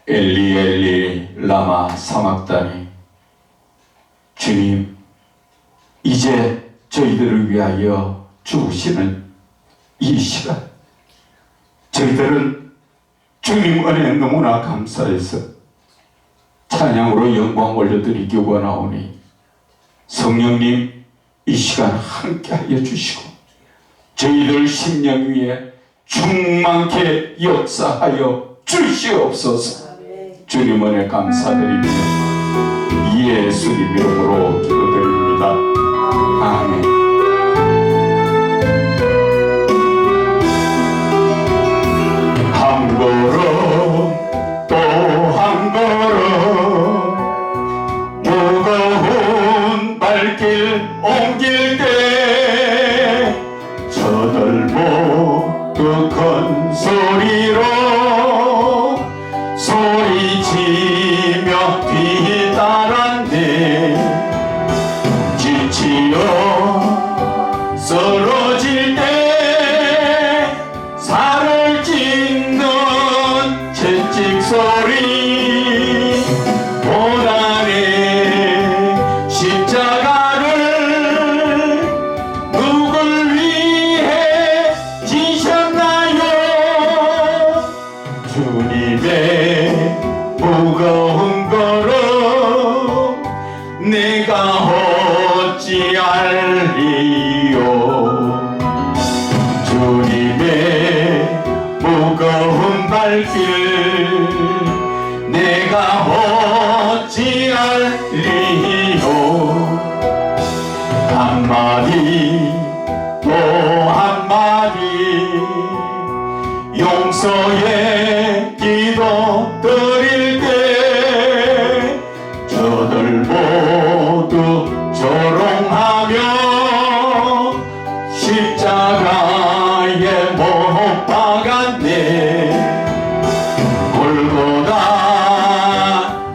엘리 엘리 라마 사막다니. 주님, 이제 저희들을 위하여 주시는 이 시간, 저희들은 주님 은혜에 너무나 감사해서 찬양으로 영광 올려드리기 원하오니 성령님 이 시간 함께하여 주시고 저희들 심령 위에 충만케 역사하여 주시옵소서. 주님 은혜 감사드리며 예수님 이름으로 기도드립니다. 아멘. 한 걸음 또 한 걸음 무거운 발길 옮길 때 저들 모두 큰 소리로 소리치며 뒤따랐네. 지치어 쓰러질 때 살을 찢는 채찍 소리, 고난의 십자가를 누굴 위해 지셨나요? 주님의 무거운 걸음 내가 어찌할리요. 주님의 무거운 발길 내가 어찌할리요. 한마디 또 한마디 용서의 기도 드릴 때 저들 모두 조롱하며 십자가에 못 박았네. 골고다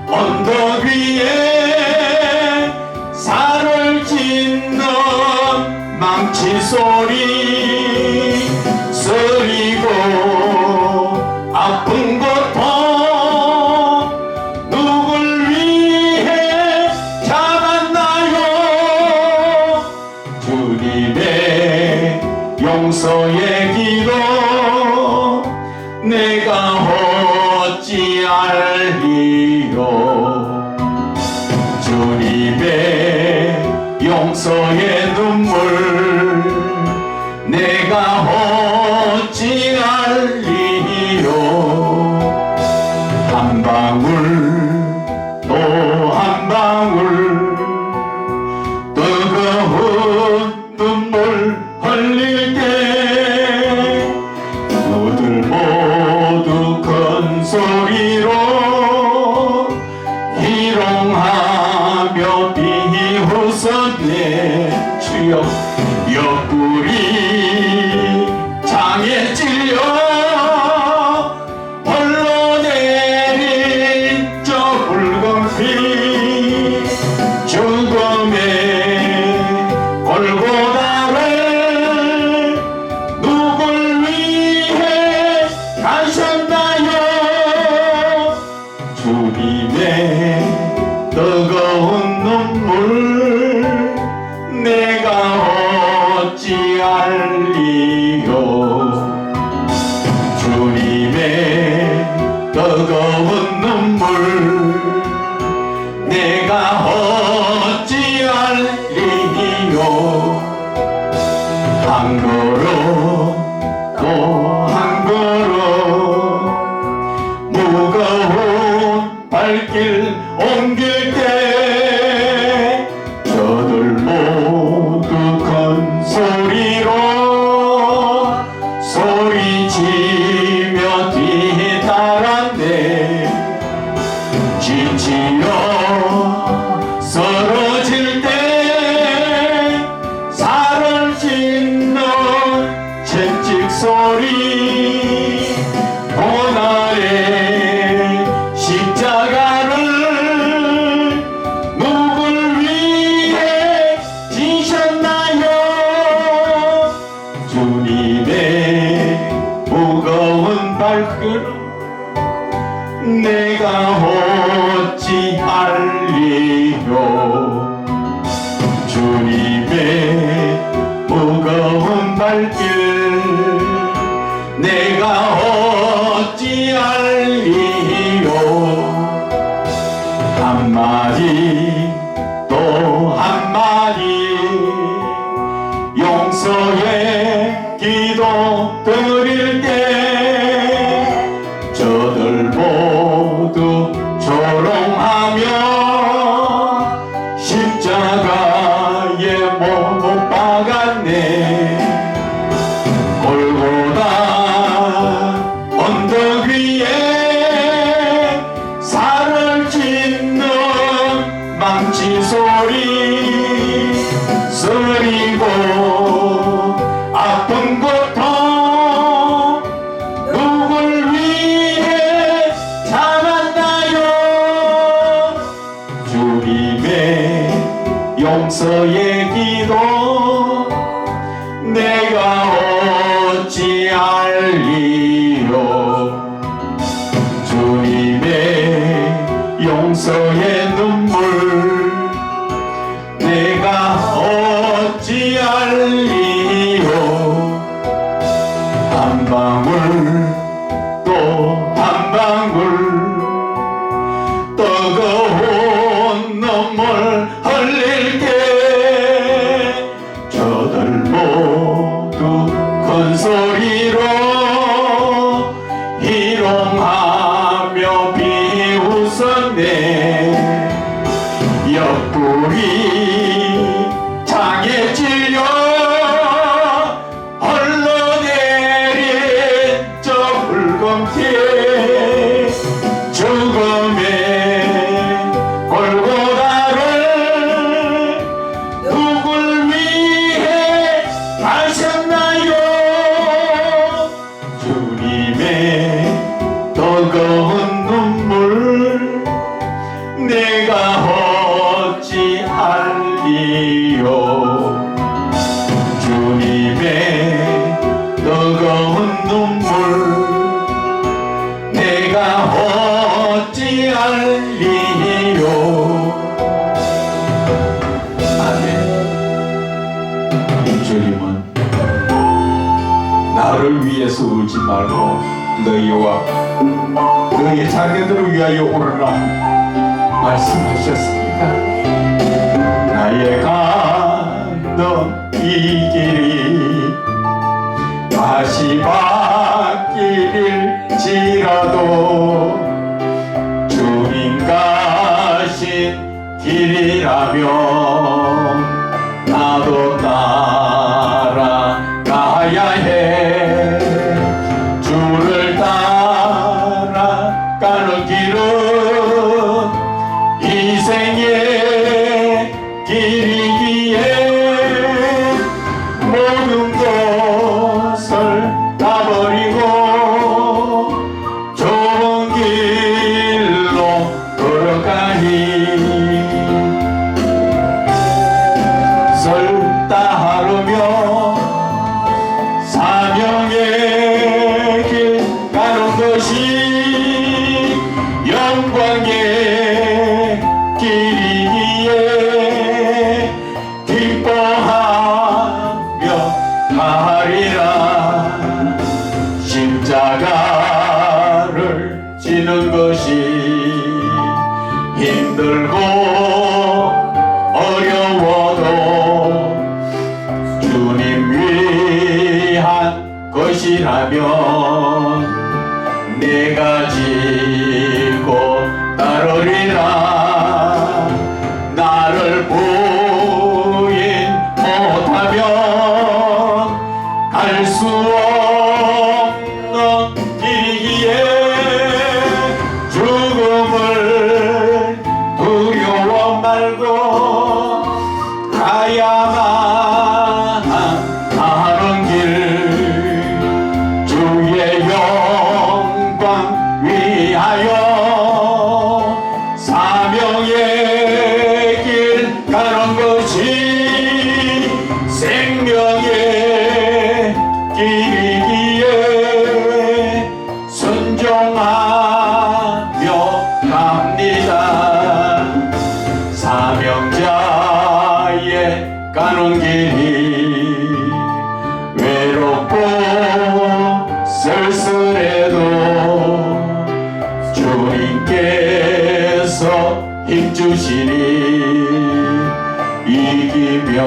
언덕 위에 살을 찢는 망치 소리, 쓰리고 아픈 고통 누굴 위해 참았나요? 주님의 용서의 기도 내가 어찌할리요. 주님의 용서의 눈물 내가 어찌할리요. 한 방울 또 한 방울 뜨거운 눈물 흘릴 때 너들 모두 큰 소리로 희롱하며 비웃었네. 주여, 옆구리 장에 찔려 홀로 내린 저 붉은 피, 죽음의 골고다를 누굴 위해 가셨나요? 주님의 뜨거운 눈물 내가 어찌할리요. 주님의 뜨거운 눈물 내가 어찌할리요. 한 걸음 또 한 걸음 무거운 발길 옮길 때 저들 모두 큰 소리로 소리치며 뒤따랐네. 지치어 쓰러질 때 살을 찢는 채찍 소리, 고난의 십자가를 내가 어찌할리요. 주님의 무거운 발길 내가 어찌할리요. 한마디 또 한마디 용서의 기도 드릴 때 저들 모두 조롱하며 십자가에 못 박았네. 골고다 언덕 위에 살을 찢는 망치 소리 쓰리고 아픈 고통 누굴 위해 참았나요. 주님의 용서의 기도 내가 어찌할리요. 주님의 용서의 눈물 내가 어찌할리요. 한 방울 또 한 방울 뜨거운 눈물 흘릴 때 저들 모두 큰 소리로 희롱하며 비웃었네. 옆구리 장에 찔려 흘러내린 저 붉은 피 죽음의 골고다를 누굴 위해 하셨나요. 주님의 뜨거운 눈물 내가 어찌할리요. 주님의 뜨거운 눈물 내가 어찌할리요. 아멘. 주님은 나를 위해서 울지 말고 너희와 너희 자녀들을 위하여 울으라 말씀하셨습니다. 나의 가는 이 길이 가시밭길일지라도 주님 가신 길이라면 나도 따라가야 해. 주를 따라가는 길은 인생의 길이기에 모든 것을 다 버리고 좋은 길로 걸어가니 설 따르며 사명의 길 가는 것이 영광의 길이기에 기뻐하며 가리라. 십자가를 지는 것이 힘들고 어려워도 주님 위한 것이라면 내가 지고 따르리라. 나를 부인 못하면 갈 수 없는 길이기에 죽음을 두려워 말고 가야만 하는 길. 주의 힘주시니 이기며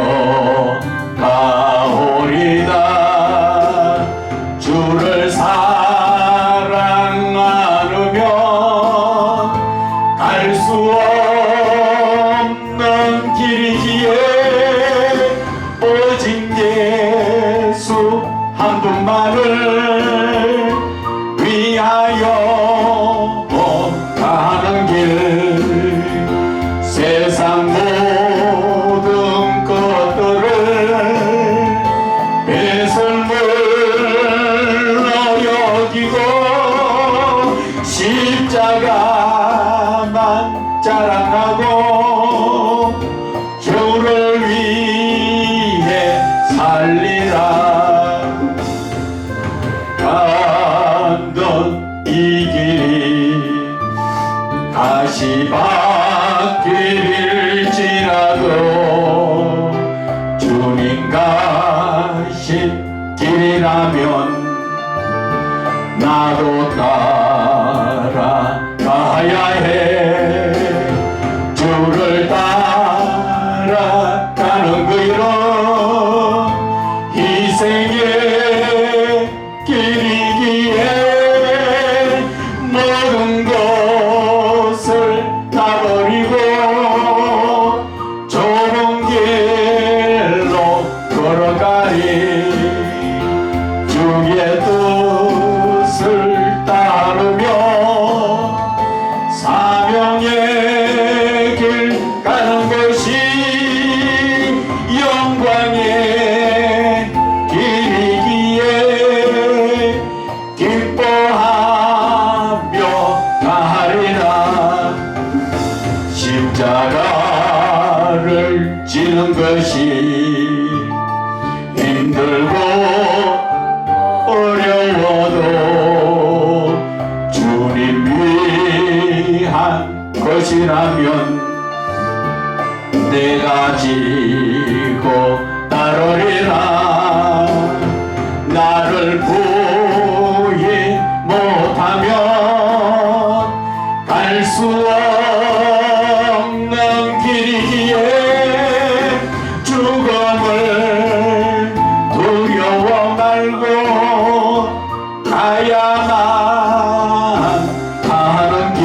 가오리다. 주를 사랑 않으면 갈 수 없는 길이기에 오직 예수 한 분만을 위하여 가는 길. 세상 모든 것들을 배설물로 여기고 십자가만 자랑하고 주를 위해 살리라. 가던 이 길이 가시밭길일지라도 주님 가신 길이라면 나도 따라가야 해. 주를 따라가는 그 이름 희생의 길이기에 모든 것을 다 버리고 좁은 길로 걸어가리. 주의 뜻을 따르며 사명의 길 가는 것이 영광의 길이기에 기뻐하며 가리라. 십자가를 지는 것이 힘들고 어려워도 주님 위한 것이라면 내가 지고 따르리라. 나를 부인 못하면 갈 수 없는 길이기에 죽음을 두려워 말고 가야만 하는 길.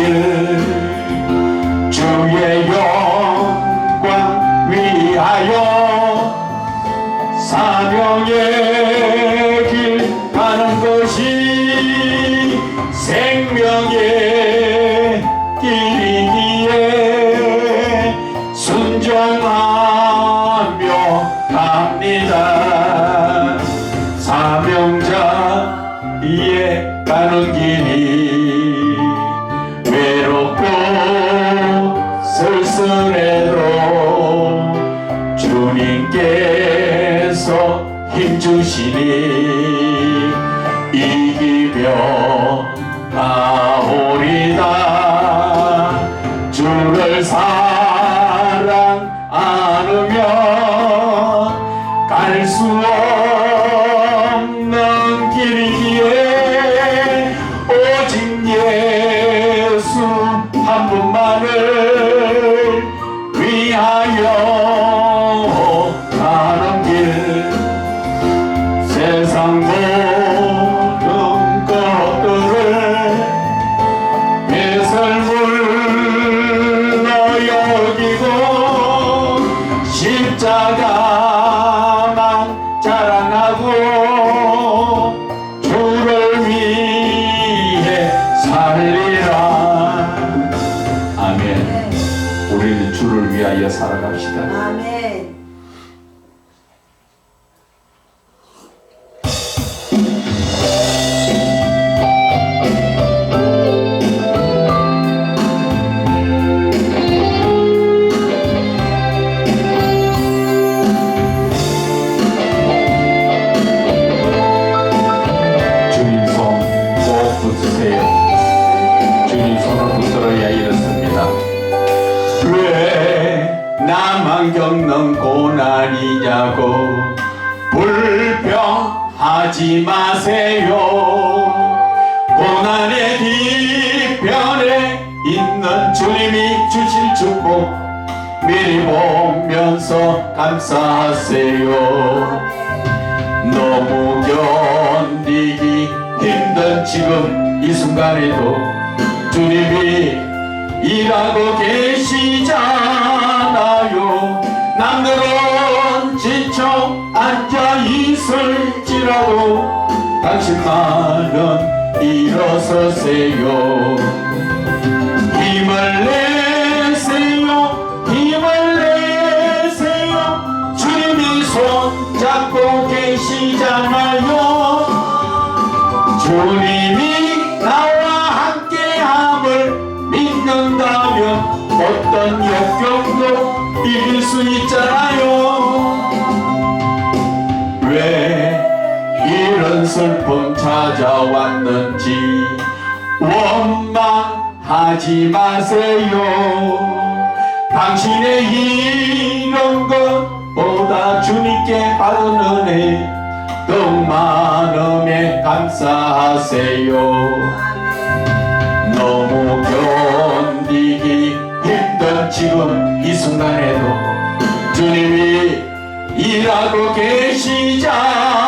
주의 영광 위하여 사명의 길 가는 것이 생명의 길이기에 순종하며 갑니다. 사명자의 가는 길이 외롭고 쓸쓸해도 주님께서 힘주시니 이기며 가오리다. 주를 사랑 않으면 갈 수 없는 길이기에 오직 예수 한 분만을 위하여 가는 길. 세상 모든 것들을 배설물로 여기고 십자가만 자랑하고 주를 위해 살리라. 아멘. 우리는 주를 위하여 살아갑시다. 아멘. 주님 손 꼭 붙으세요. 주님 손을 붙들어야 이렇습니다. 왜 나만 겪는 고난이냐고 불평하지 마세요. 고난의 뒤편에 있는 있는 주님이 주실 축복 미리 보면서 감사하세요. 너무 견디기 힘든 지금 이 순간에도 주님이 일하고 계시잖아요. 남들은 지쳐 앉아 있을지라도 당신만은 일어서세요. 힘을 내세요. 힘을 내세요. 주님이 손잡고 계시잖아요. 주님이 나와 함께함을 믿는다면 어떤 역경도 이길 수 있잖아요. 왜 이런 슬픔 찾아왔는지 원망하지 마세요. 당신의 이런 것보다 주님께 받은 은혜 더욱 많음에 감사하세요. 너무 견디기 힘든 지금 이 순간에도 주님이 일하고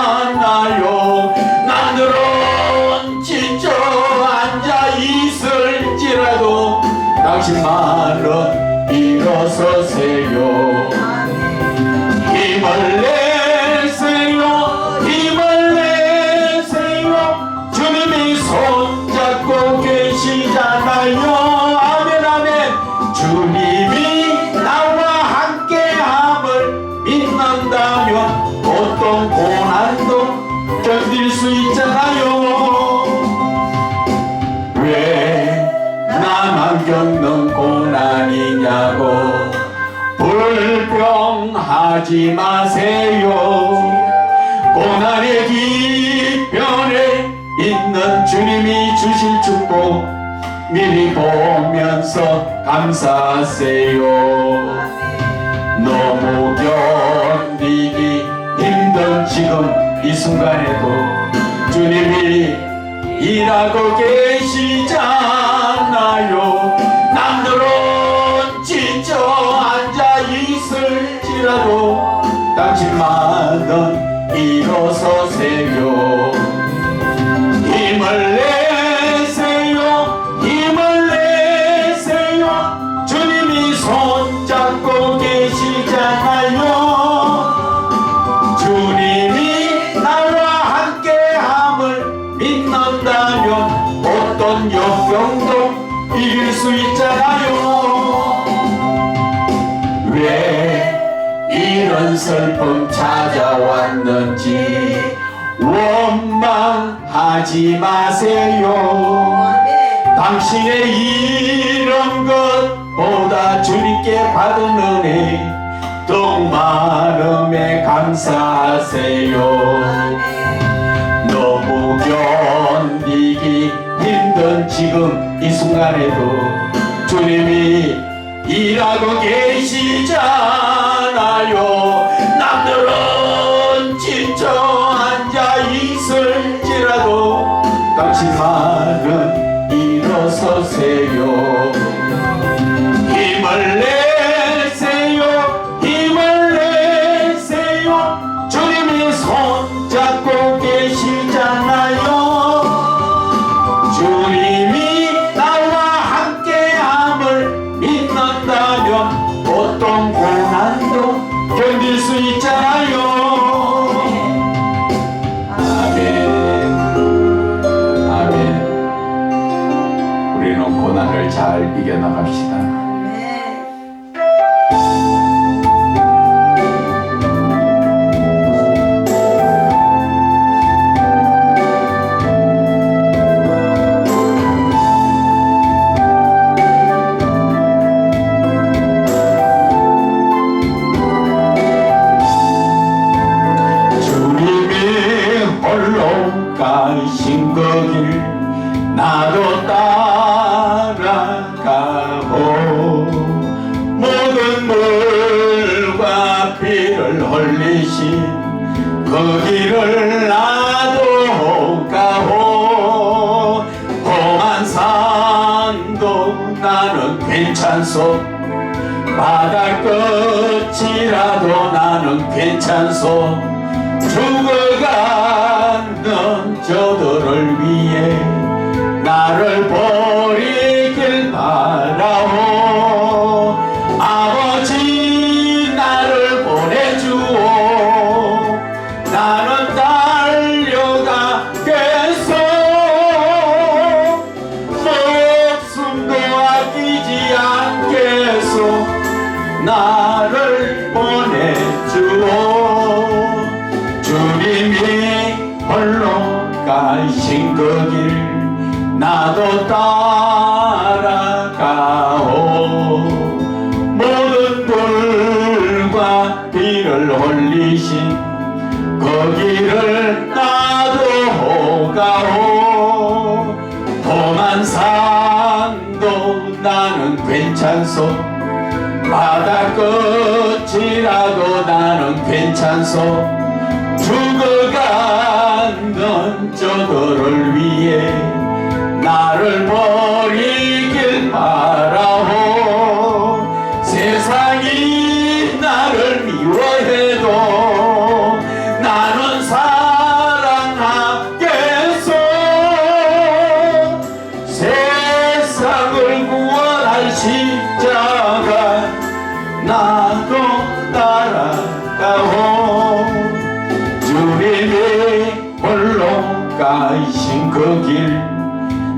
계시잖아요. 남들은 지쳐 앉아 있을지라도 당신만은 일어서세요. 힘을 내세요. 힘을 내세요. 주님이 손잡고 계시잖아요. 아멘 아멘. 주님이 나와 함께함을 믿는다면 어떤 고난도 견딜 수 있잖아요. 왜 나만 겪는 고난이냐고 불평하지 마세요. 고난의 뒤편에 있는 주님이 주실 축복 미리 보면서 감사하세요. 너무 견디기 힘든 지금 이 순간에도 주님이 일하고 계시잖아요. 남들은 지쳐 앉아 있을지라도 당신만은 일어서세요. 힘을 내세요. 힘을 내세요. 주님이 손잡고 계시잖아요. 주님이 나와 함께함을 믿는다면 어떤 역경도 이길 수 있잖아요. 왜 이런 슬픔 찾아왔는지 원망하지 마세요. 당신의 이런 것보다 주님께 받은 은혜 더욱 많음에 감사하세요. 너무 견디기 힘든 지금 이 순간에도 주님이 일하고 계시잖아요. 남들은 지쳐 앉아 있을지라도 당신만은 일어서세요. 힘을 내세요. 힘을 내세요. 주님이 손잡고 계시잖아요. 주님이 나와 함께함을 믿는다면 어떤 고난도 견딜 수 있잖아요. 고난을 잘 이겨나갑시다. 주님이 홀로 가신 그 길 나도 따라가고 모든 물과 피를 흘리신 그 길을 나도 가고 험한 산도 산도 나는 괜찮소 바다 끝이라도 나는 괜찮소 죽어가는 저들을 위해 나를 버리길 바라오 아버지 나를 보내주오 나는 달려가겠소 목숨도 아끼지 않겠소 나를 보내주오 주님이 홀로 가신 그 길 나도 따라가오 모든 물과 비를 흘리신 그 길을 나도 가오 험한 산도 나는 괜찮소 바다 끝이라도 나는 괜찮소 죽어가는 저들을 위해 나를 버리길 바라오 세상이 나를 미워해도 나는 사랑하겠소 세상을 구원할 십자가 나도 따라가오 주님이 홀로 가신 그 길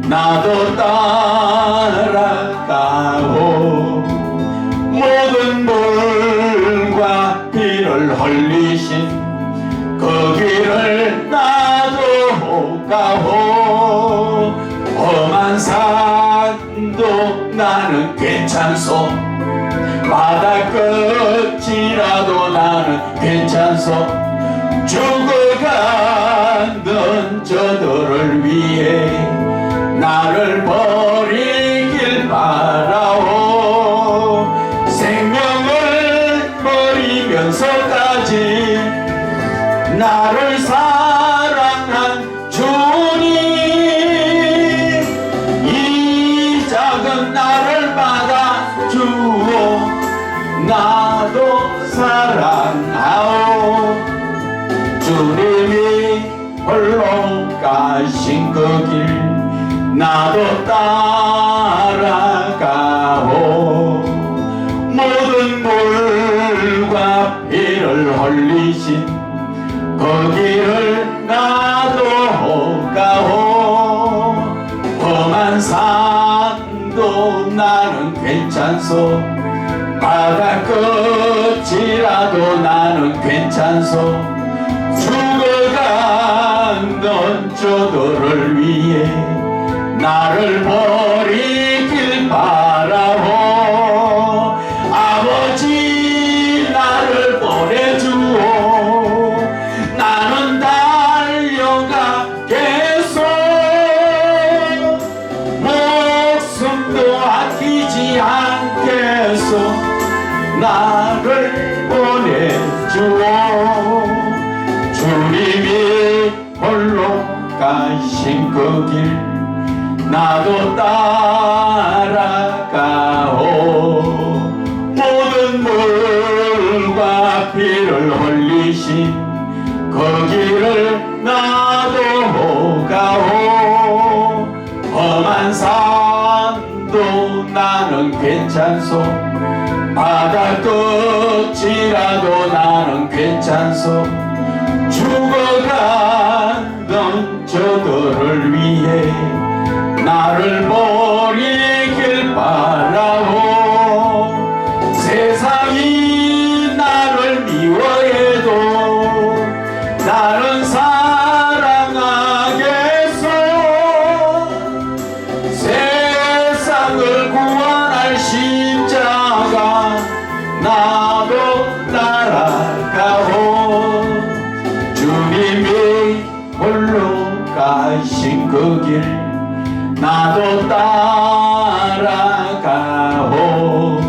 나도 따라가오 모든 물과 비를 흘리신 그 길을 나도 가오 험한 산도 나는 괜찮소 바다 끝이라도 나는 괜찮소 죽어가는 저들을 위해 나를 버리길 바라오 생명을 버리면서까지 나를 사랑한 주님 이 작은 나를 받아주오 나도 사랑하오 주님이 홀로 가신 그 길 나도 따라가오 모든 물과 피를 흘리신 그 길을 나도 가오 험한 산도 나는 괜찮소 바다 끝이라도 나는 괜찮소 죽어가는 저들을 위해 나를 버리길 바라오 아버지 나를 보내주오 나는 달려가겠소 목숨도 아끼지 않겠소 나를 보내주오 주님이 홀로 가신 그 길 나도 따라가오 모든 물과 피를 흘리신 그 길을 나도 가오 험한 산도 나는 괜찮소 바다 끝이라도 나는 괜찮소 죽어가던 저들을 위해 나를 버리길 바라오 세상이 나를 미워해도 나는 사랑하겠소 세상을 구원할 십자가 나도 따라가오 주님이 홀로 가신 그 길 나도 따라가오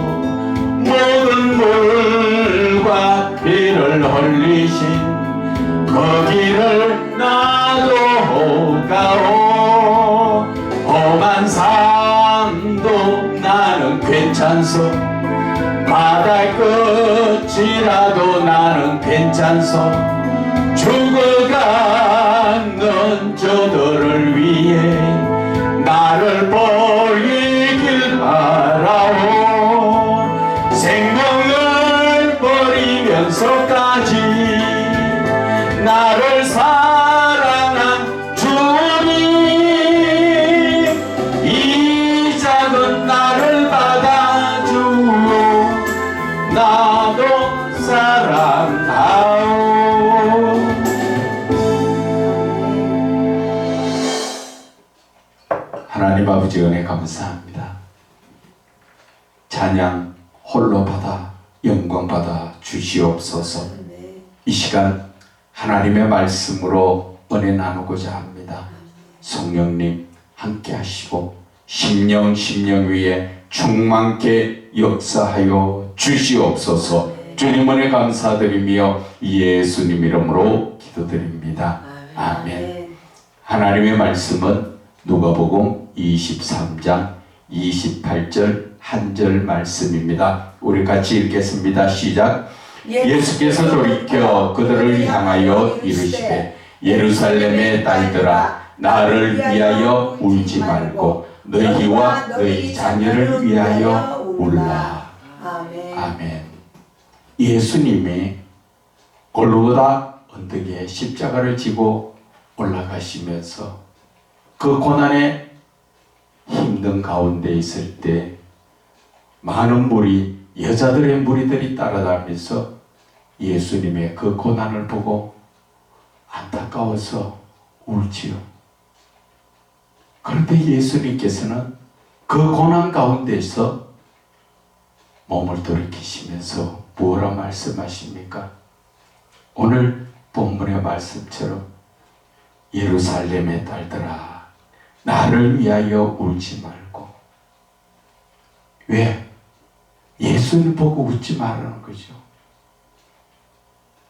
모든 물과 피를 흘리신 그 길을 나도 가오 험한 산도 괜찮소. 바다의 끝이라도 나는 괜찮소. 죽어가는 저들을 위해 나를 버리길 바라오. 생명을 버리면서까지 나를 사랑한 주님, 이 작은 나를 받아주오. 나도 사랑하오. 하나님 아버지 은혜 감사합니다. 찬양 홀로 받아 영광 받아 주시옵소서. 이 시간 하나님의 말씀으로 은혜 나누고자 합니다. 성령님 함께 하시고 심령 위에 충만케 역사하여 주시옵소서. 주님 은혜 감사드리며 예수님 이름으로 기도드립니다. 아멘. 하나님의 말씀은 누가복음 23장 28절 한 절 말씀입니다. 우리 같이 읽겠습니다. 시작. 예수께서 돌이켜 그들을 향하여 이르시되 예루살렘의 딸들아 나를 위하여 울지 말고 너희와 너희 자녀를 위하여 울라. 아멘. 예수님이 골고다 언덕에 십자가를 지고 올라가시면서 그 고난의 힘든 가운데 있을 때 많은 여자들의 무리들이 따라다니면서 예수님의 그 고난을 보고 안타까워서 울지요. 그런데 예수님께서는 그 고난 가운데서 몸을 돌이키시면서 뭐라 말씀하십니까? 오늘 본문의 말씀처럼 예루살렘의 딸들아 나를 위하여 울지 말고. 왜? 예수를 보고 웃지 말라는 거죠.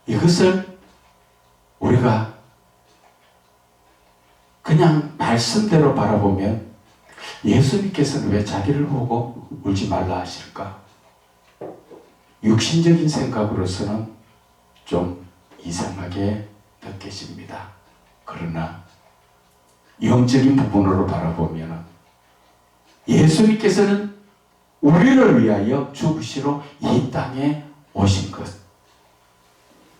이것을 우리가 그냥 말씀대로 바라보면 예수님께서는 왜 자기를 보고 울지 말라 하실까? 육신적인 생각으로서는 좀 이상하게 느껴집니다. 그러나 영적인 부분으로 바라보면 예수님께서는 우리를 위하여 죽으시러 이 땅에 오신 것,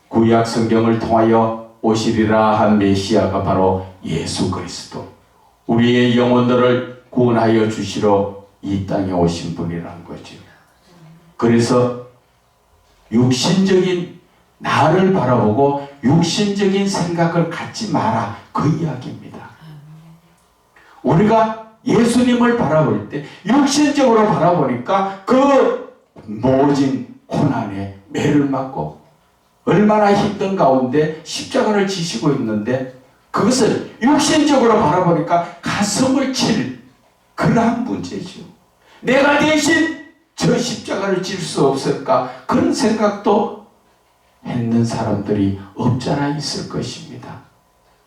구약 성경을 통하여 오시리라 한 메시아가 바로 예수 그리스도, 우리의 영혼들을 구원하여 주시러 이 땅에 오신 분이라는 거죠. 그래서 육신적인 나를 바라보고 육신적인 생각을 갖지 마라, 그 이야기입니다. 우리가 예수님을 바라볼 때 육신적으로 바라보니까 그 모진 고난에 매를 맞고 얼마나 힘든 가운데 십자가를 지시고 있는데 그것을 육신적으로 바라보니까 가슴을 칠 그러한 문제죠. 내가 대신 저 십자가를 질 수 없을까? 그런 생각도 했는 사람들이 없잖아 있을 것입니다.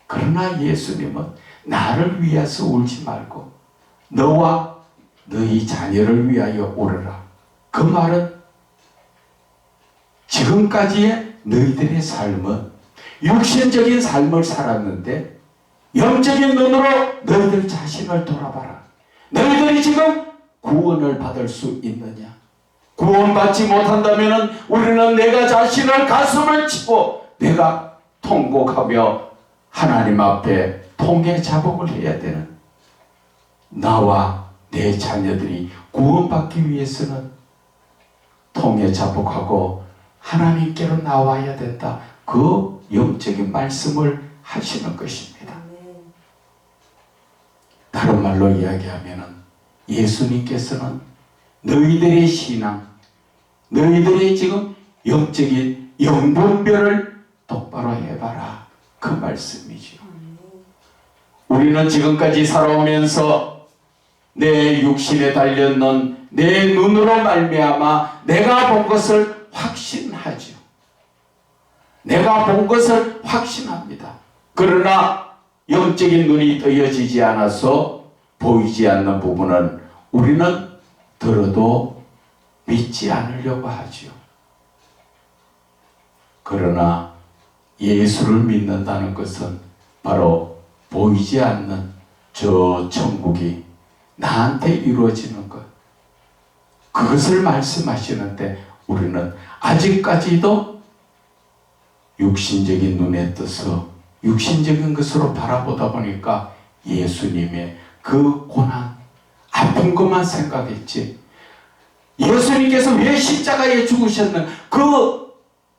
그러나 예수님은 나를 위해서 울지 말고 너와 너희 자녀를 위하여 울어라. 그 말은 지금까지의 너희들의 삶은 육신적인 삶을 살았는데 영적인 눈으로 너희들 자신을 돌아봐라. 너희들이 지금 구원을 받을 수 있느냐? 구원받지 못한다면 우리는 내가 자신을 가슴을 치고 내가 통곡하며 하나님 앞에 통해 자복을 해야 되는, 나와 내 자녀들이 구원받기 위해서는 통해 자복하고 하나님께로 나와야 된다. 그 영적인 말씀을 하시는 것입니다. 다른 말로 이야기하면 예수님께서는 너희들의 신앙, 너희들의 지금 영적인 영분별을 똑바로 해봐라, 그 말씀이죠. 우리는 지금까지 살아오면서 내 육신에 달렸는 내 눈으로 말미암아 내가 본 것을 확신하죠. 내가 본 것을 확신합니다. 그러나 영적인 눈이 뜨여지지 않아서 보이지 않는 부분은 우리는 들어도 믿지 않으려고 하지요. 그러나 예수를 믿는다는 것은 바로 보이지 않는 저 천국이 나한테 이루어지는 것, 그것을 말씀하시는데 우리는 아직까지도 육신적인 눈에 떠서 육신적인 것으로 바라보다 보니까 예수님의 그 고난, 아픈 것만 생각했지, 예수님께서 왜 십자가에 죽으셨는 그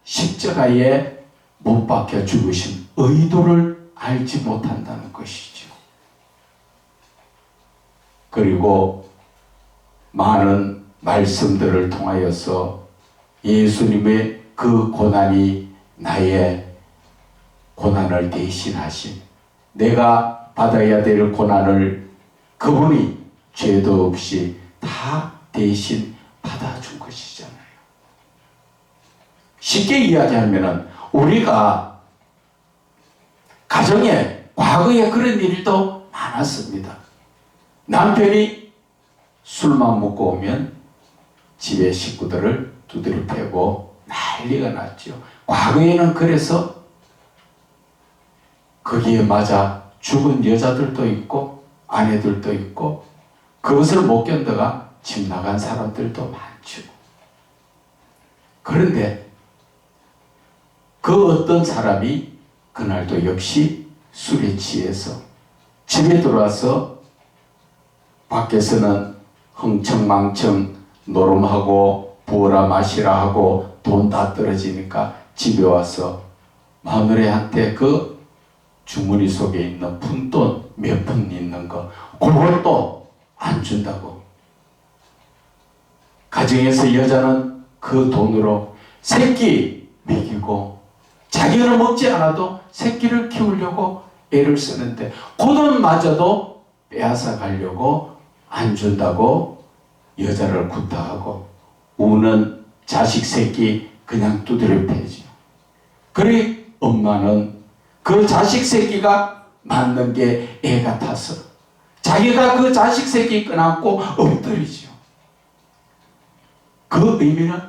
십자가에 못 박혀 죽으신 의도를 알지 못한다는 것이죠. 그리고 많은 말씀들을 통하여서 예수님의 그 고난이 나의 고난을 대신하신, 내가 받아야 될 고난을 그분이 죄도 없이 다 대신 받아준 것이잖아요. 쉽게 이야기하면 우리가 가정에 과거에 그런 일도 많았습니다. 남편이 술만 먹고 오면 집에 식구들을 두드려 패고 난리가 났죠. 과거에는 그래서 거기에 맞아 죽은 여자들도 있고 아내들도 있고 그것을 못 견뎌가 집 나간 사람들도 많죠. 그런데 그 어떤 사람이 그날도 역시 술에 취해서 집에 들어와서 밖에서는 흥청망청 노름하고 부어라 마시라 하고 돈 다 떨어지니까 집에 와서 마누라한테 그 주머니 속에 있는 푼돈 몇 푼 있는 거 그것도 안 준다고. 가정에서 여자는 그 돈으로 새끼 먹이고 자기는 먹지 않아도 새끼를 키우려고 애를 쓰는데 그 돈마저도 빼앗아 가려고 안 준다고 여자를 구타하고 우는 자식 새끼 그냥 두드려 패죠. 그래 엄마는 그 자식 새끼가 맞는 게 애 같아서 자기가 그 자식 새끼 껴안고 엎드리죠. 그 의미는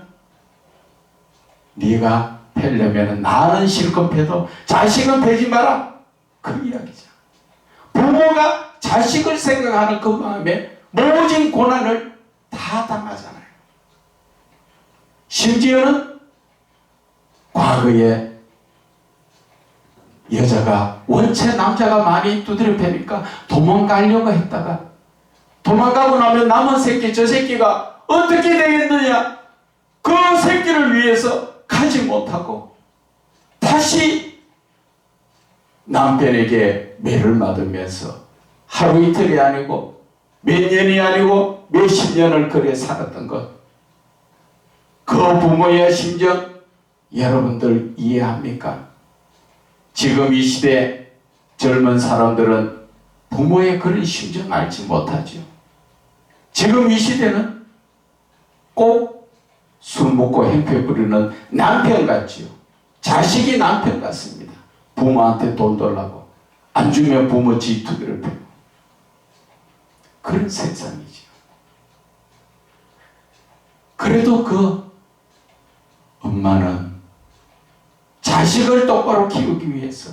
네가 패려면 나는 실컷 패도 자식은 패지 마라, 그 이야기죠. 부모가 자식을 생각하는 그 마음에 모진 고난을 다 당하잖아요. 심지어는 과거에 여자가 원체 남자가 많이 두드려 패니까 도망가려고 했다가 도망가고 나면 남은 새끼, 저 새끼가 어떻게 되겠느냐, 그 새끼를 위해서 가지 못하고 다시 남편에게 매를 맞으면서 하루 이틀이 아니고 몇 년이 아니고 몇십 년을 그래 살았던 것, 그 부모의 심정 여러분들 이해합니까? 지금 이 시대 젊은 사람들은 부모의 그런 심정 알지 못하죠. 지금 이 시대는 꼭 술 먹고 행패 부리는 남편 같지요. 자식이 남편 같습니다. 부모한테 돈 달라고 안 주면 부모 질투를 펴고 그런 세상이죠. 그래도 그 엄마는 자식을 똑바로 키우기 위해서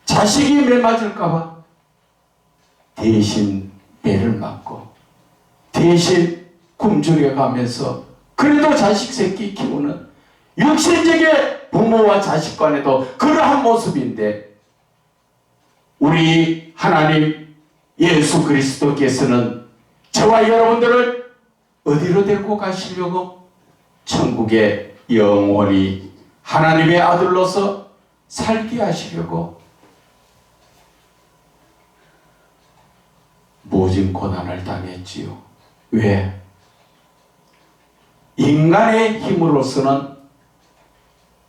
자식이 매 맞을까봐 대신 매를 맞고 대신 굶주려 가면서 그래도 자식 새끼 키우는 육신적인 부모와 자식 간에도 그러한 모습인데, 우리 하나님 예수 그리스도께서는 저와 여러분들을 어디로 데리고 가시려고? 천국에 영원히 하나님의 아들로서 살게 하시려고 모진 고난을 당했지요. 왜? 인간의 힘으로서는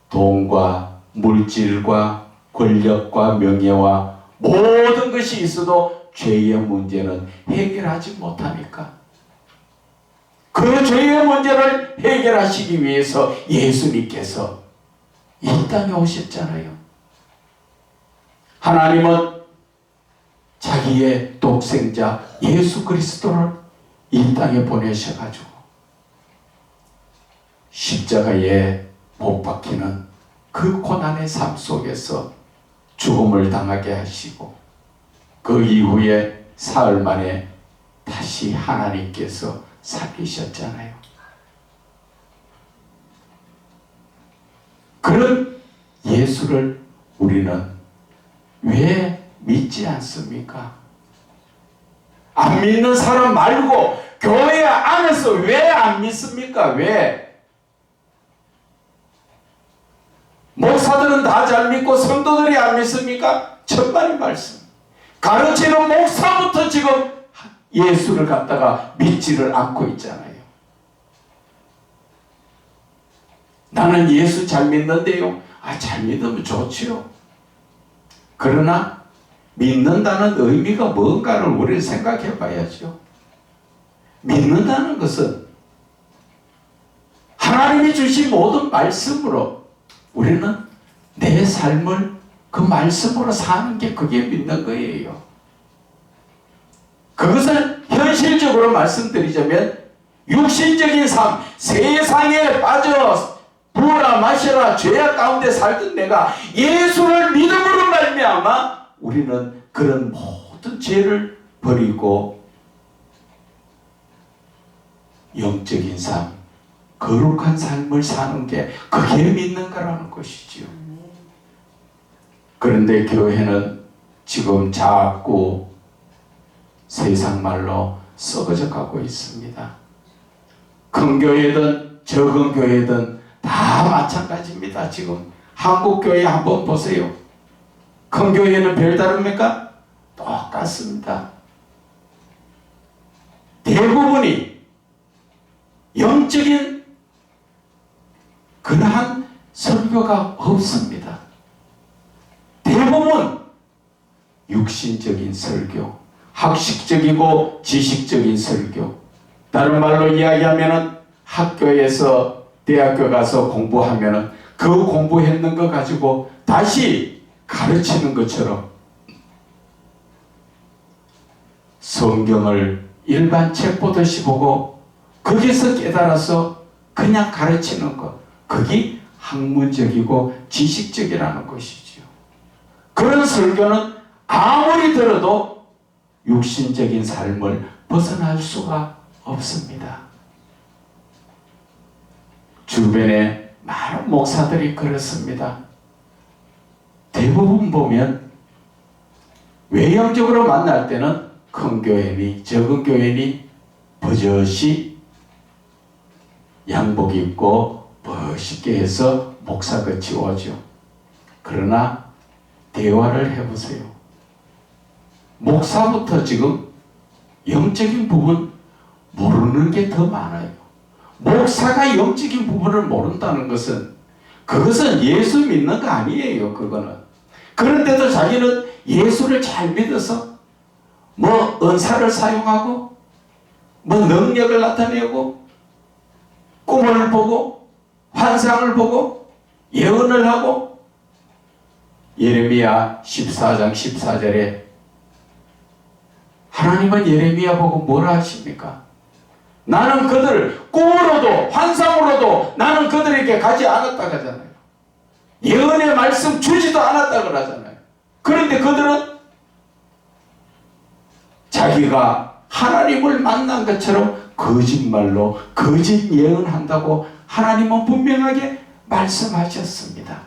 돈과 물질과 권력과 명예와 모든 것이 있어도 죄의 문제는 해결하지 못하니까 그 죄의 문제를 해결하시기 위해서 예수님께서 이 땅에 오셨잖아요. 하나님은 자기의 독생자 예수 그리스도를 이 땅에 보내셔가지고 십자가에 못 박히는 그 고난의 삶 속에서 죽음을 당하게 하시고 그 이후에 사흘 만에 다시 하나님께서 살리셨잖아요. 그런 예수를 우리는 왜 믿지 않습니까? 안 믿는 사람 말고 교회 안에서 왜 안 믿습니까? 왜? 목사들은 다 잘 믿고 성도들이 안 믿습니까? 천만의 말씀. 가르치는 목사부터 지금 예수를 갖다가 믿지를 않고 있잖아요. 나는 예수 잘 믿는데요. 잘 믿으면 좋지요. 그러나 믿는다는 의미가 뭔가를 우리는 생각해 봐야죠. 믿는다는 것은 하나님이 주신 모든 말씀으로 우리는 내 삶을 그 말씀으로 사는 게 그게 믿는 거예요. 그것을 현실적으로 말씀드리자면 육신적인 삶, 세상에 빠져 부어라 마셔라 죄악 가운데 살던 내가 예수를 믿음으로 말미암아 우리는 그런 모든 죄를 버리고 영적인 삶, 거룩한 삶을 사는 게 그게 믿는 거라는 것이지요. 그런데 교회는 지금 자꾸 세상 말로 썩어져 가고 있습니다. 큰 교회든 적은 교회든 다 마찬가지입니다. 지금 한국 교회 한번 보세요. 큰 교회는 별다릅니까? 똑같습니다. 대부분이 영적인 그러한 설교가 없습니다. 대부분 육신적인 설교, 학식적이고 지식적인 설교. 다른 말로 이야기하면 학교에서 대학교 가서 공부하면 그 공부했는 거 가지고 다시 가르치는 것처럼 성경을 일반 책 보듯이 보고 거기서 깨달아서 그냥 가르치는 것. 그게 학문적이고 지식적이라는 것이지요. 그런 설교는 아무리 들어도 육신적인 삶을 벗어날 수가 없습니다. 주변에 많은 목사들이 그렇습니다. 대부분 보면 외형적으로 만날 때는 큰 교회니 적은 교회니 버젓이 양복 입고 멋있게 해서 목사같이 오죠. 그러나 대화를 해보세요. 목사부터 지금 영적인 부분 모르는 게 더 많아요. 목사가 영적인 부분을 모른다는 것은 그것은 예수 믿는 거 아니에요. 그거는. 그런데도 자기는 예수를 잘 믿어서 뭐 은사를 사용하고 뭐 능력을 나타내고 꿈을 보고 환상을 보고 예언을 하고 예레미야 14장 14절에 하나님은 예레미야 보고 뭐라 하십니까? 나는 그들을 꿈으로도 환상으로도 나는 그들에게 가지 않았다 하잖아요. 예언의 말씀 주지도 않았다 그러잖아요. 그런데 그들은 자기가 하나님을 만난 것처럼 거짓말로 거짓 예언한다고 하나님은 분명하게 말씀하셨습니다.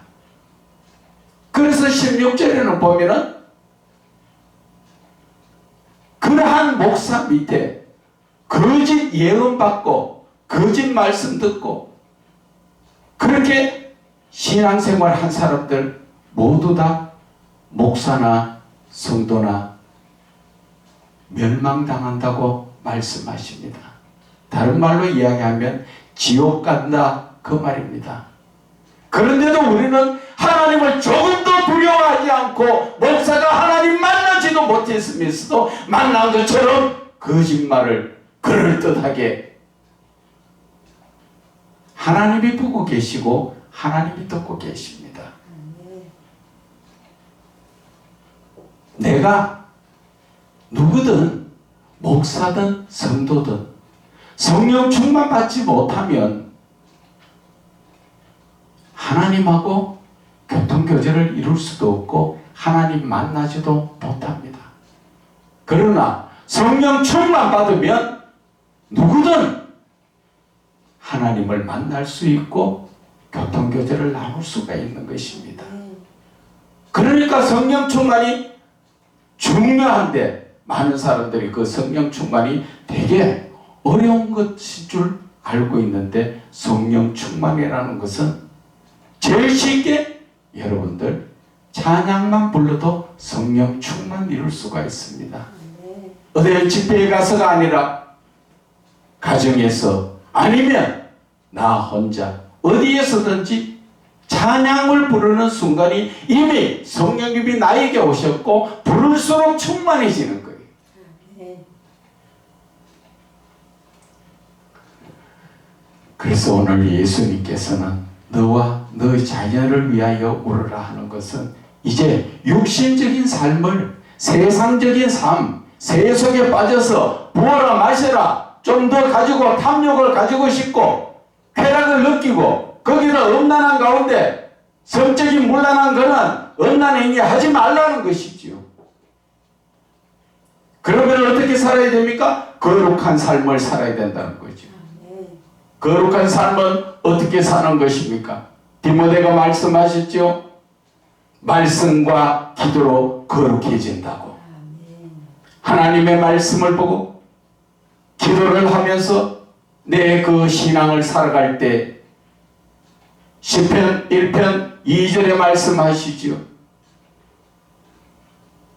그래서 16절에는 보면은 그러한 목사 밑에 거짓 예언 받고 거짓 말씀 듣고 그렇게 신앙생활 한 사람들 모두 다 목사나 성도나 멸망당한다고 말씀하십니다. 다른 말로 이야기하면 지옥 간다 그 말입니다. 그런데도 우리는 하나님을 조금도 두려워하지 않고 목사가 하나님 만나지도 못했으면서도 만난 것처럼 거짓말을 그럴듯하게 하나님이 보고 계시고 하나님이 듣고 계십니다. 내가 누구든 목사든 성도든 성령 충만 받지 못하면 하나님하고 교통교제를 이룰 수도 없고 하나님 만나지도 못합니다. 그러나 성령 충만 받으면 누구든 하나님을 만날 수 있고 교통교제를 나눌 수가 있는 것입니다. 그러니까 성령 충만이 중요한데 많은 사람들이 그 성령 충만이 되게 어려운 것인 줄 알고 있는데, 성령 충만이라는 것은 제일 쉽게 여러분들 찬양만 불러도 성령 충만 이룰 수가 있습니다. 어디 집회에 가서가 아니라 가정에서 아니면 나 혼자 어디에서든지 찬양을 부르는 순간이 이미 성령님이 나에게 오셨고 부를수록 충만해지는 거예요. 그래서 오늘 예수님께서는 너와 너의 자녀를 위하여 울으라 하는 것은 이제 육신적인 삶을, 세상적인 삶, 세속에 빠져서 부어라 마셔라, 좀 더 가지고 탐욕을 가지고 싶고 쾌락을 느끼고 거기다 음란한 가운데 성적인 문란한 거는 음란 행위 하지 말라는 것이지요. 그러면 어떻게 살아야 됩니까? 거룩한 삶을 살아야 된다는 거죠. 거룩한 삶은 어떻게 사는 것입니까? 디모데가 말씀하셨죠. 말씀과 기도로 거룩해진다고. 하나님의 말씀을 보고 기도를 하면서 내 그 신앙을 살아갈 때 시편 1편 2절에 말씀하시죠.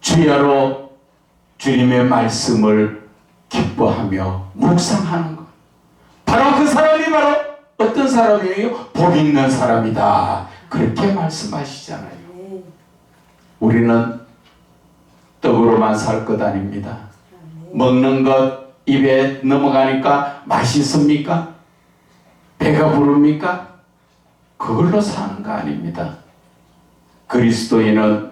주야로 주님의 말씀을 기뻐하며 묵상하는 것. 바로 그 사람이 바로 어떤 사람이에요? 복 있는 사람이다. 그렇게 말씀하시잖아요. 우리는 떡으로만 살 것 아닙니다. 먹는 것 입에 넘어가니까 맛있습니까? 배가 부릅니까? 그걸로 사는 거 아닙니다. 그리스도인은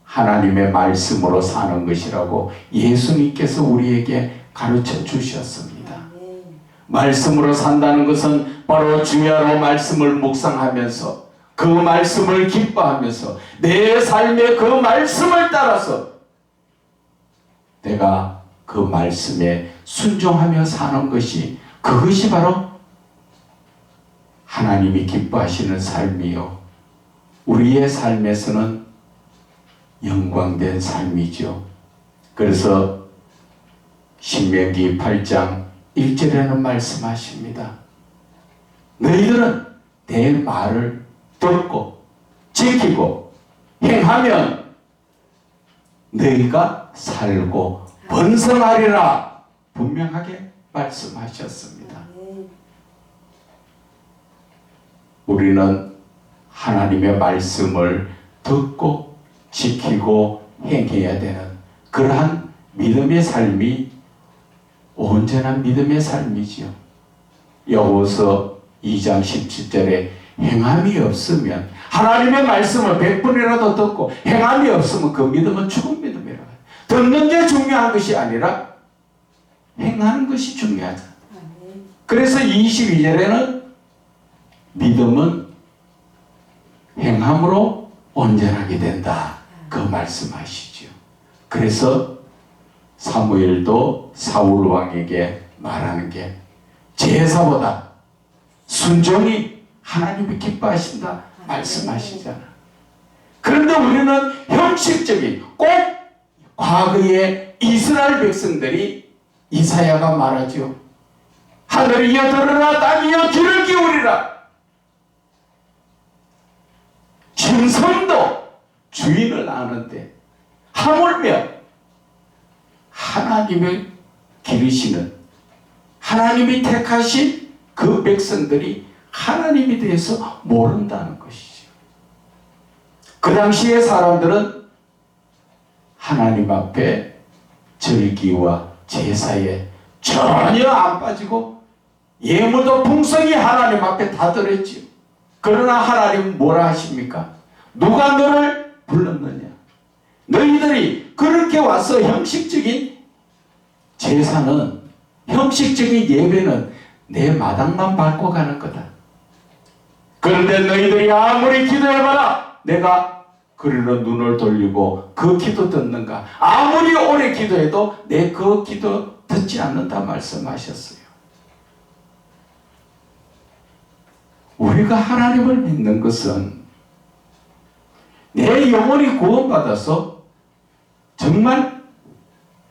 하나님의 말씀으로 사는 것이라고 예수님께서 우리에게 가르쳐 주셨습니다. 말씀으로 산다는 것은 바로 주야로 말씀을 묵상하면서 그 말씀을 기뻐하면서 내 삶의 그 말씀을 따라서 내가 그 말씀에 순종하며 사는 것이, 그것이 바로 하나님이 기뻐하시는 삶이요, 우리의 삶에서는 영광된 삶이죠. 그래서 신명기 8장 1절에는 말씀하십니다. 너희들은 내 말을 듣고 지키고 행하면 너희가 살고 번성하리라 분명하게 말씀하셨습니다. 우리는 하나님의 말씀을 듣고 지키고 행해야 되는 그러한 믿음의 삶이 온전한 믿음의 삶이지요. 여호서 2장 17절에 행함이 없으면, 하나님의 말씀을 100번이라도 듣고 행함이 없으면 그 믿음은 죽은 믿음이라고 해요. 듣는 게 중요한 것이 아니라 행하는 것이 중요하다. 그래서 22절에는 믿음은 행함으로 온전하게 된다, 그 말씀하시죠. 그래서 사무엘도 사울 왕에게 말하는 게 제사보다 순종이 하나님이 기뻐하신다 말씀하시잖아. 그런데 우리는 형식적인, 꼭 과거의 이스라엘 백성들이, 이사야가 말하죠. 하늘이여 들으라, 땅이여 귀를 기울이라. 짐승도 주인을 아는데 하물며 하나님을 기르시는, 하나님이 택하신 그 백성들이 하나님에 대해서 모른다는 것이죠. 그 당시의 사람들은 하나님 앞에 절기와 제사에 전혀 안 빠지고 예물도 풍성히 하나님 앞에 다 드렸지요. 그러나 하나님은 뭐라 하십니까? 누가 너를 불렀느냐? 너희들이 그렇게 와서 형식적인 제사는, 형식적인 예배는 내 마당만 밟고 가는 거다. 그런데 너희들이 아무리 기도해봐라 내가 그리로 눈을 돌리고 그 기도 듣는가. 아무리 오래 기도해도 내 그 기도 듣지 않는다 말씀하셨어요. 우리가 하나님을 믿는 것은 내 영혼이 구원받아서 정말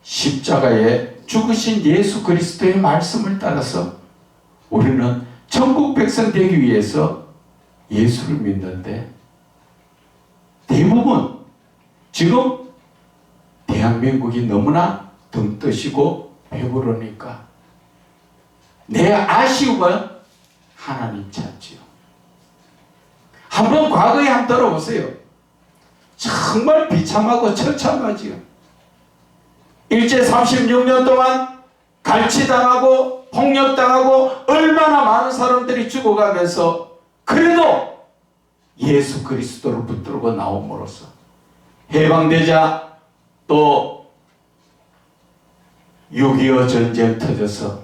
십자가에 죽으신 예수 그리스도의 말씀을 따라서 우리는 천국 백성 되기 위해서 예수를 믿는데, 대부분 지금 대한민국이 너무나 등 뜨시고 배부르니까 내 아쉬움은 하나님 찾지요. 한번 과거에 한번 들어보세요. 정말 비참하고 처참하지요. 일제 36년 동안 갈취당하고 폭력당하고 얼마나 많은 사람들이 죽어가면서 그래도 예수 그리스도를 붙들고 나옴으로써 해방되자 또 6.25 전쟁 터져서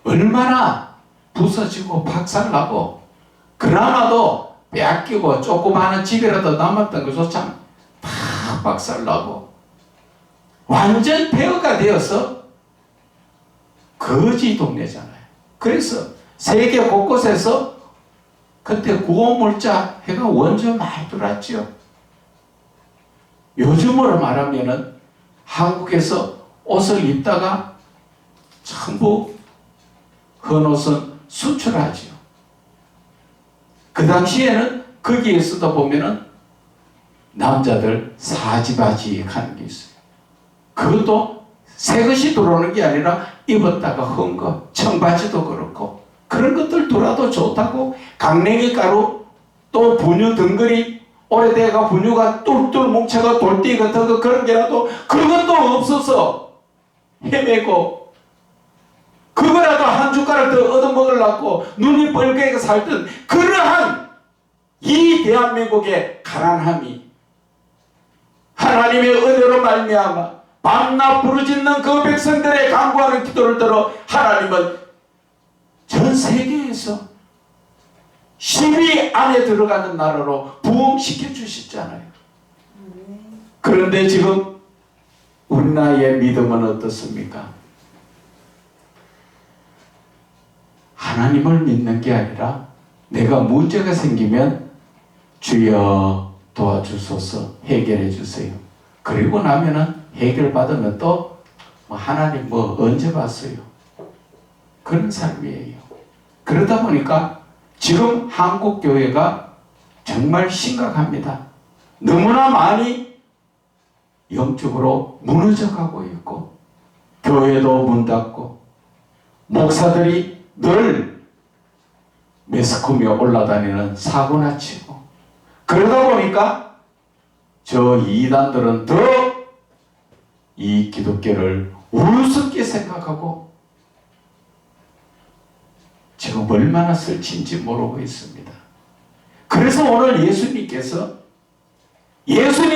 얼마나 부서지고 박살나고 그나마도 빼앗기고 조그마한 집이라도 남았던 것조차 다 박살나고 완전 폐허가 되어서 거지 동네잖아요. 그래서 세계 곳곳에서 그때 구호물자 해가 원전 많이 들어왔죠. 요즘으로 말하면은 한국에서 옷을 입다가 전부 헌옷은 수출하죠. 그 당시에는 거기에서도 보면은 남자들 사지바지 하는 게 있어요. 그것도 새 것이 들어오는 게 아니라 입었다가 헌 거, 청바지도 그렇고 그런 것들 들어도 좋다고 강냉이 가루 또 분유 덩거리 오래돼가 분유가 똘똘 뭉쳐가 돌띠 같은 거 그런 게라도 그것도 없어서 헤매고 그거라도 한 숟가락 더 얻어먹으려고 눈이 뻘겋게 살던 그러한 이 대한민국의 가난함이 하나님의 은혜로 말미암아 밤낮 부르짖는 그 백성들의 간구하는 기도를 들어 하나님은 전 세계에서 10위 안에 들어가는 나라로 부흥시켜 주셨잖아요. 그런데 지금 우리나라의 믿음은 어떻습니까? 하나님을 믿는 게 아니라 내가 문제가 생기면 주여 도와주소서 해결해 주세요. 그리고 나면은 해결받으면 또 하나님 언제 봤어요? 그런 삶이에요. 그러다 보니까 지금 한국교회가 정말 심각합니다. 너무나 많이 영적으로 무너져가고 있고 교회도 문 닫고 목사들이 늘 매스컴에 올라다니는 사고나 치고 그러다 보니까 저 이단들은 더 이 기독교를 우습게 생각하고 지금 얼마나 설친지 모르고 있습니다. 그래서 오늘 예수님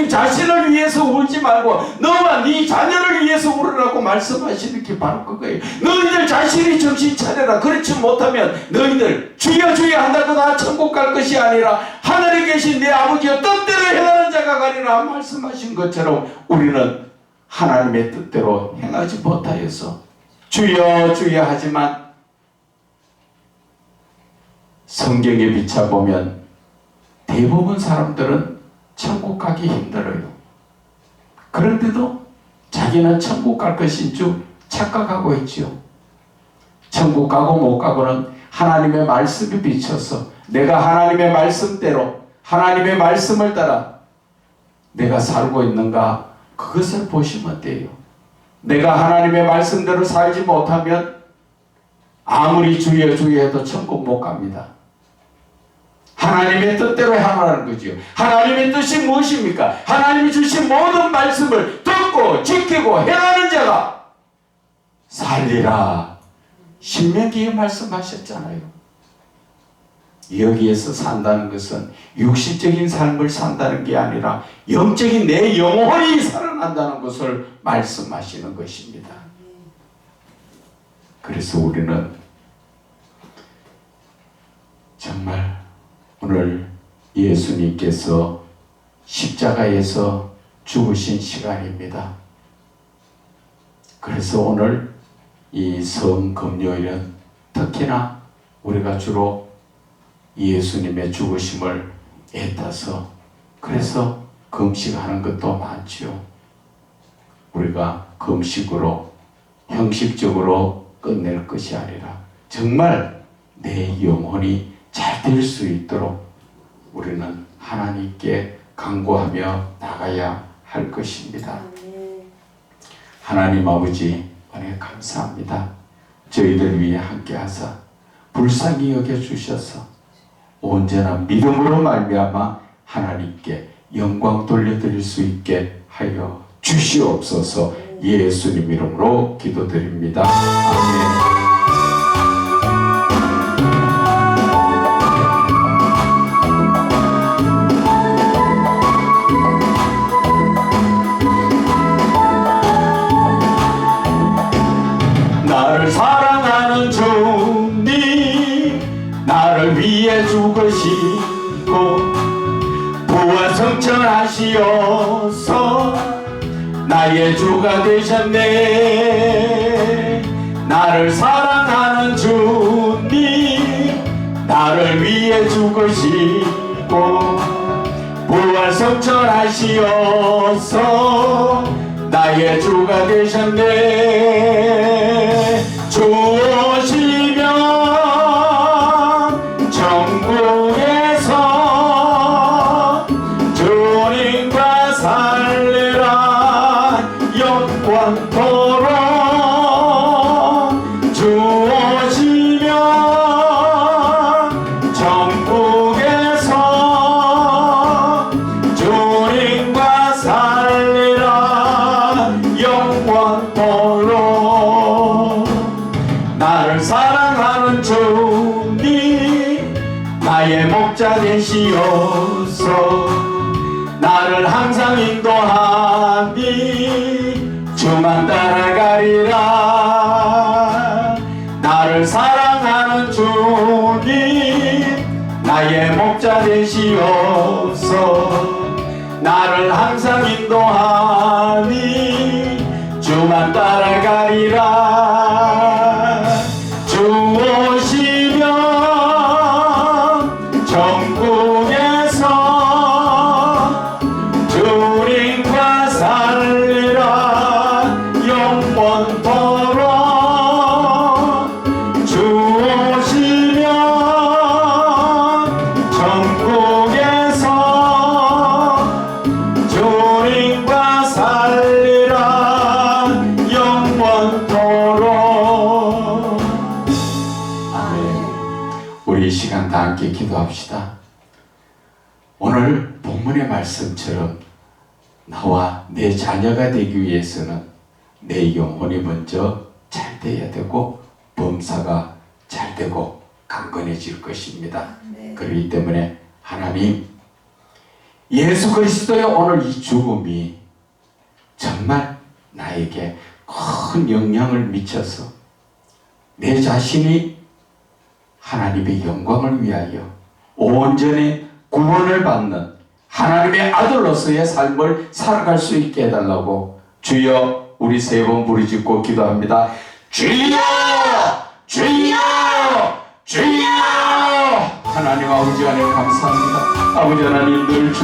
자신을 위해서 울지 말고 너와 네 자녀를 위해서 울으라고 말씀하시는 게 바로 그거예요. 너희들 자신이 정신 차려라. 그렇지 못하면 너희들 주여 주여 한다고 다 천국 갈 것이 아니라 하늘에 계신 내 아버지여 뜻대로 행하는 자가 가리라 말씀하신 것처럼 우리는 하나님의 뜻대로 행하지 못하여서 주여 주여 하지만 성경에 비춰보면 대부분 사람들은 천국 가기 힘들어요. 그런데도 자기는 천국 갈 것인 줄 착각하고 있지요. 천국 가고 못 가고는 하나님의 말씀에 비춰서 내가 하나님의 말씀대로 하나님의 말씀을 따라 내가 살고 있는가 그것을 보시면 돼요. 내가 하나님의 말씀대로 살지 못하면 아무리 주여 주여 해도 천국 못 갑니다. 하나님의 뜻대로 행하라는 거죠. 하나님의 뜻이 무엇입니까? 하나님이 주신 모든 말씀을 듣고 지키고 행하는 자가 살리라. 신명기에 말씀하셨잖아요. 여기에서 산다는 것은 육신적인 삶을 산다는 게 아니라 영적인 내 영혼이 살아난다는 것을 말씀하시는 것입니다. 그래서 우리는 정말 예수님께서 십자가에서 죽으신 시간입니다. 그래서 오늘 이 성금요일은 특히나 우리가 주로 예수님의 죽으심을 애타서 그래서 금식하는 것도 많지요. 우리가 금식으로 형식적으로 끝낼 것이 아니라 정말 내 영혼이 잘 될 수 있도록 우리는 하나님께 간구하며 나가야 할 것입니다. 하나님 아버지 은혜 감사합니다. 저희들 위해 함께 하사 불쌍히 여겨주셔서 언제나 믿음으로 말미암아 하나님께 영광 돌려드릴 수 있게 하여 주시옵소서. 예수님 이름으로 기도드립니다. 아멘. 나를 사랑하는 주님, 나를 위해 죽으시고 부활 성천하시어서 나의 주가 되셨네. 나를 사랑하는 주님, 나를 위해 죽으시고 부활 성천하시어서 나의 주가 되셨네. 주 오시면 천국에서 주님과 살리라 영원토록. 주 오시면 천국에서 주님과 살리라 영원토록. 나를 사랑하는 주님, 나의 목자 되시어서 나를 항상 인도하니 주만 따라가리라. 나를 사랑하는 주님, 나의 목자 되시어서 나를 항상 인도하니 주만 따라가리라. 주 오시면 천국에서 주님과 살리라 영원토록. 주 오시면 천국에서 주님과 살리라 영원토록. 아멘. 우리 이 시간 다 함께 기도합시다. 오늘 본문의 말씀처럼 나와 내 자녀가 되기 위해서는 내 영혼이 먼저 잘 돼야 되고 범사가 잘 되고 강건해질 것입니다. 그렇기 때문에 하나님, 예수 그리스도의 오늘 이 죽음이 정말 나에게 큰 영향을 미쳐서 내 자신이 하나님의 영광을 위하여 온전히 구원을 받는 하나님의 아들로서의 삶을 살아갈 수 있게 해달라고 주여 우리 세 번 부르짖고 기도합니다. 주여! 주여! 주여! 하나님 아버지 하나님 감사합니다. 아버지 하나님 늘